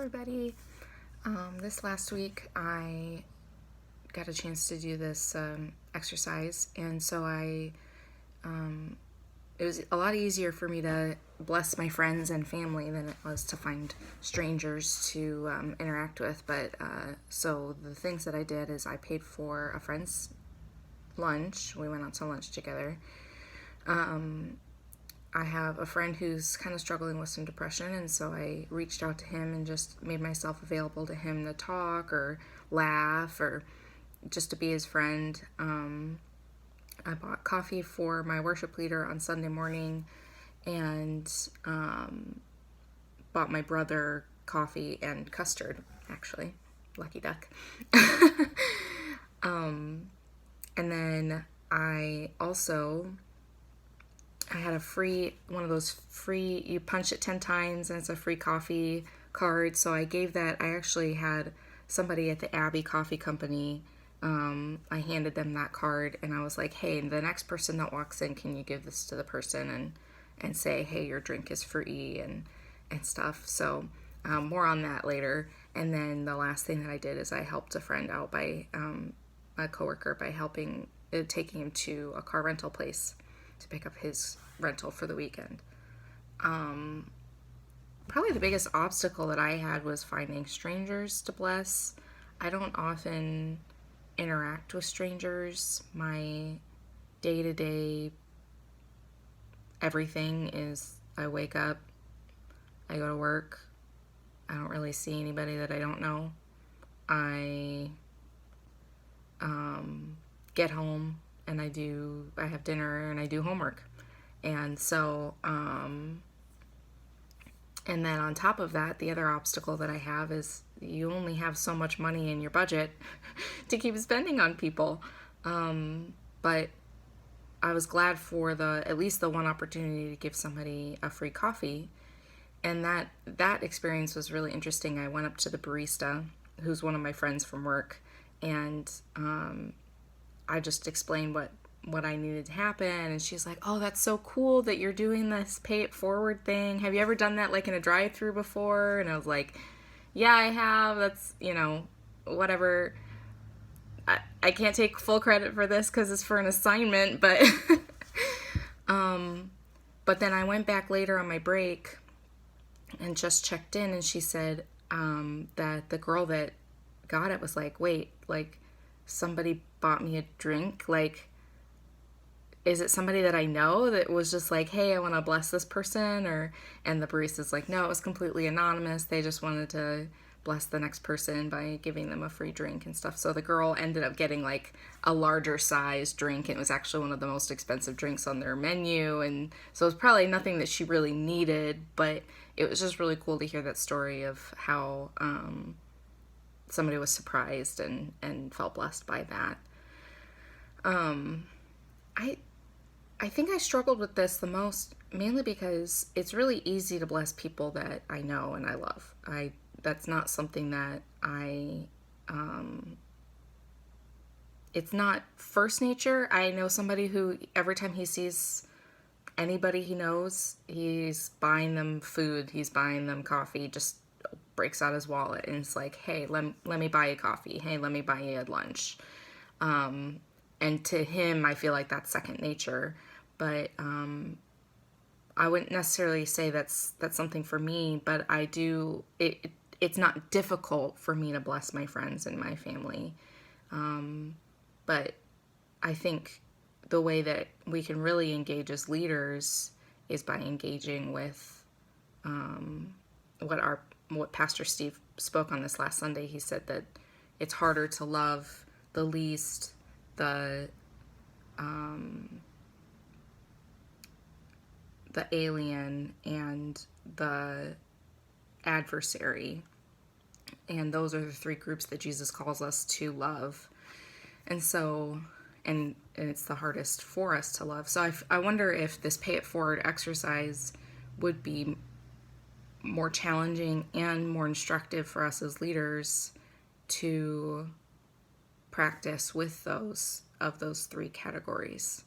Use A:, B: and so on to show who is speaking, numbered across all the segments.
A: everybody. This last week I got a chance to do this exercise, and so it was a lot easier for me to bless my friends and family than it was to find strangers to interact with. But so the things that I did is I paid for a friend's lunch. We went out to lunch together. I have a friend who's kind of struggling with some depression, and so I reached out to him and just made myself available to him to talk or laugh or just to be his friend. I bought coffee for my worship leader on Sunday morning and bought my brother coffee and custard, actually. Lucky duck. And then I had a free, one of those free, you punch it 10 times and it's a free coffee card. So I gave that. I actually had somebody at the Abbey Coffee Company. I handed them that card and I was like, hey, the next person that walks in, can you give this to the person and say, hey, your drink is free and stuff. So more on that later. And then the last thing that I did is I helped a friend out by, a coworker, by taking him to a car rental place to pick up his rental for the weekend. Probably the biggest obstacle that I had was finding strangers to bless. I don't often interact with strangers. My day-to-day everything is I wake up, I go to work, I don't really see anybody that I don't know. I get home and I have dinner and I do homework. And so, and then on top of that, the other obstacle that I have is you only have so much money in your budget to keep spending on people. But I was glad for at least the one opportunity to give somebody a free coffee. And that experience was really interesting. I went up to the barista, who's one of my friends from work, and I just explained what I needed to happen, and she's like, oh, that's so cool that you're doing this pay it forward thing. Have you ever done that like in a drive-thru before? And I was like, yeah, I have. That's, whatever. I can't take full credit for this because it's for an assignment, but but then I went back later on my break and just checked in, and she said that the girl that got it was like, wait, like somebody bought me a drink, like, is it somebody that I know that was just like, hey, I want to bless this person? And the barista's like, no, it was completely anonymous. They just wanted to bless the next person by giving them a free drink and stuff. So the girl ended up getting like a larger size drink. It was actually one of the most expensive drinks on their menu. And so it was probably nothing that she really needed, but it was just really cool to hear that story of how somebody was surprised and felt blessed by that. I think I struggled with this the most, mainly because it's really easy to bless people that I know and I love. That's not something that it's not first nature. I know somebody who every time he sees anybody he knows, he's buying them food, he's buying them coffee, just breaks out his wallet and it's like, hey, let me buy you coffee. Hey, let me buy you a lunch. And to him, I feel like that's second nature. But I wouldn't necessarily say that's something for me, but I do. It's not difficult for me to bless my friends and my family. But I think the way that we can really engage as leaders is by engaging with what Pastor Steve spoke on this last Sunday. He said that it's harder to love the least, the alien, and the adversary. And those are the three groups that Jesus calls us to love. And so, and it's the hardest for us to love. So I wonder if this pay it forward exercise would be more challenging and more instructive for us as leaders to practice with those three categories.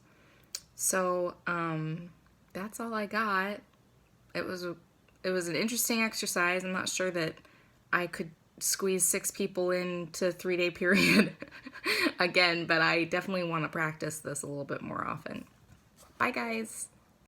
A: So that's all I got. It was an interesting exercise. I'm not sure that I could squeeze 6 people into a 3-day period again, but I definitely want to practice this a little bit more often. Bye, guys.